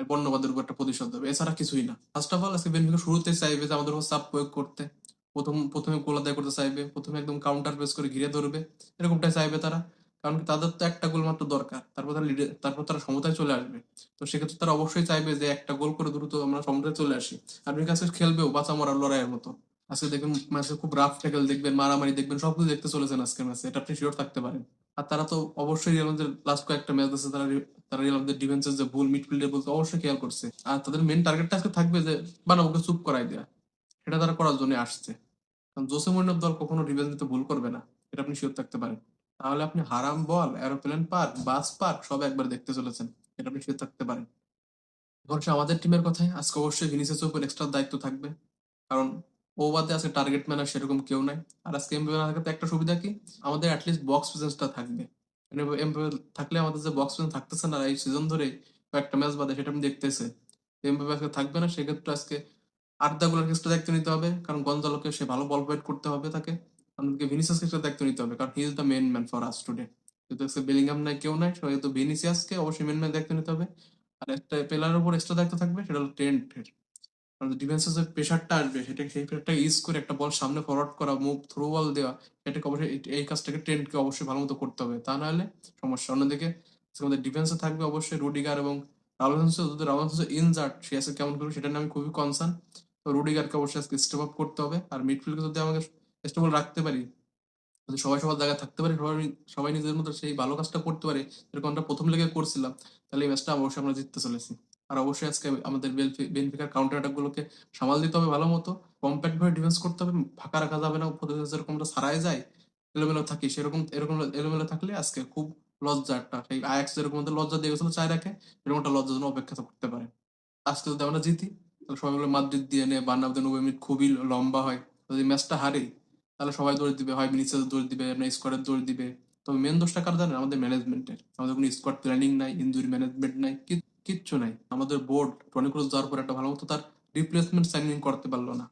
আর বর্ণবাদের উপর একটা প্রতিশোধ দেবে, এছাড়া কিছুই না। ফার্স্ট অফ অল আজকে বেনফিকা শুরুতে চাইবে যে আমাদের উপর চাপ প্রয়োগ করতে, প্রথমে গোল আদায় করতে চাইবে, প্রথমে একদম কাউন্টার প্রেস করে ঘিরে ধরবে, এরকমটাই চাইবে তারা। কারণ কি তাদের তো একটা গোল মাত্র দরকার, তারপর তারা সমতায় চলে আসবে। তো সেক্ষেত্রে তারা অবশ্যই চাইবে যে একটা গোল করে দ্রুত আমরা সমতায় চলে আসি। আর কাছে খেলবেও বাঁচা মরার লড়াইয়ের মতো। আজকে দেখবেন ম্যাচে খুব রাফ ট্যাকল দেখবেন, মারামারি দেখবেন, সবকিছু দেখতে চলেছেন আজকের ম্যাচে, এটা আপনি শিওর থাকতে পারেন। আর তারা তো অবশ্যই রিয়াল মাদ্রিদের লাস্ট কয়েকটা ম্যাচ আছে, তারা রিয়াল মাদ্রিদের ডিফেন্সের যে ভুল, মিডফিল্ডের ভুল অবশ্যই খেয়াল করছে। আর তাদের মেন টার্গেটটা আজকে থাকবে যে বানাবোকে চুপ করাই দেয়া, সেটা তারা করার জন্য আসছে। কারণ জোসে মরিনহোর দল কখনো রিভেঞ্জ নিতে ভুল করবে না, এটা আপনি শিওর থাকতে পারেন। তাহলে আপনি হারাম বল, এরোপ্লেন পার্ক, বাস পার্ক সব একবার দেখতে চলেছেন, এটা আপনি শিওর থাকতে পারেন। এখন সে আমাদের টিমের কথায়, আজকে অবশ্যই ভিনিসিয়াসের উপর এক্সট্রা দায়িত্ব থাকবে। কারণ ও বাদে আজকে টার্গেট ম্যান আর সেরকম কেউ নাই। আর আজকে এমবাপে না থাকাতে একটা সুবিধা কি, আমাদের অ্যাটলিস্ট বক্স প্রেজেন্সটা থাকবে। এমবাপে থাকলে আমাদের যে বক্স প্রেজেন্স থাকতেছে না এই সিজন ধরে, কয়েকটা ম্যাচ বাদে, সেটা আমি দেখতেছে। এমবাপে আজকে থাকবে না, সেক্ষেত্রে আজকে আর্দাগুলার এক্সট্রা দায়িত্ব নিতে হবে, কারণ গঞ্জালোকে সে ভালো বল প্রোভাইড করতে হবে তাকে। আমাদেরকে ভিনিসিয়াসকে এক্সট্রা দায়িত্ব নিতে হবে, কারণ he is the main man for us today. যেহেতু আজকে বেলিংহাম নাই, কেউ নাই, সেহেতু ভিনিসিয়াসকে অবশ্যই মেইন ম্যান দায়িত্ব নিতে হবে। আর একটা প্লেয়ারের উপর এক্সট্রা দায়িত্ব থাকবে, সেটা হলো ট্রেন্টের। কারণ ডিফেন্সের যে প্রেশারটা আসবে, সেই প্রেশারটা ইউজ করে একটা বল সামনে ফরওয়ার্ড করা, মুভ, থ্রো বল দেওয়া, এটাকে অবশ্যই এই কাজটাকে ট্রেন্টকে অবশ্যই ভালো মতো করতে হবে, তা নাহলে সমস্যা। অন্যদিকে আমাদের ডিফেন্সে থাকবে অবশ্যই রুডিগার এবং রাউলসেন্সো। যদি রাউলসেন্সো ইনজার্ড, সে আজকে কেমন করবে সেটা নিয়ে আমি খুবই কনসার্ন। তো রুডিগারকে অবশ্যই আজকে স্টেপ আপ করতে হবে। আর মিডফিল্ডকে যদি আমাকে স্টেবল রাখতে পারি, যদি সবাই সবার জায়গায় থাকতে পারে, সবাই সবাই নিজের মতো সেই ভালো কাজটা করতে পারে, যেরকম আমরা প্রথম লেগে করছিলাম, তাহলে এই ম্যাচটা অবশ্যই আমরা জিততে চলেছি। আর অবশ্যই আজকে আমাদের বেনফিকার কাউন্টার অ্যাটাক গুলোকে সামাল দিতে হবে ভালো মতো, কম্প্যাক্ট ভাবে ডিফেন্স করতে হবে, ফাঁকা রাখা যাবে না। প্রতিদিন যেরকম আমরা সারাই যায় এলোমেলো থাকি, সেরকম এরকম এলোমেলো থাকলে আজকে খুব লজ্জা একটা, সেই আয়াক্স যেরকম আমাদের লজ্জা দিয়ে গেছিল চায় রাখে, এরকম একটা লজ্জার জন্য অপেক্ষা করতে পারে। আজকে যদি আমরা জিতি, তাহলে সবাই বলে মাদ্রিদ দিয়ে নে, বার্নাব্যু 90 মিনিট খুবই লম্বা হয়। যদি ম্যাচটা হারি, তাহলে সবাই দৌড় দিবে, হয় ভিনিসিয়াস দৌড় দিবে না স্কোয়াডের দৌড় দিবে। তবে মেন দোষটা কার জানেন? আমাদের ম্যানেজমেন্টের। আমাদের কোনো স্কোয়াড প্ল্যানিং নাই, ইনজুরি ম্যানেজমেন্ট নাই, কিচ্ছু নাই। আমাদের বোর্ড টনি ক্রুস যাওয়ার পর একটা ভালো মতো তার রিপ্লেসমেন্ট সাইনিং করতে পারলো না।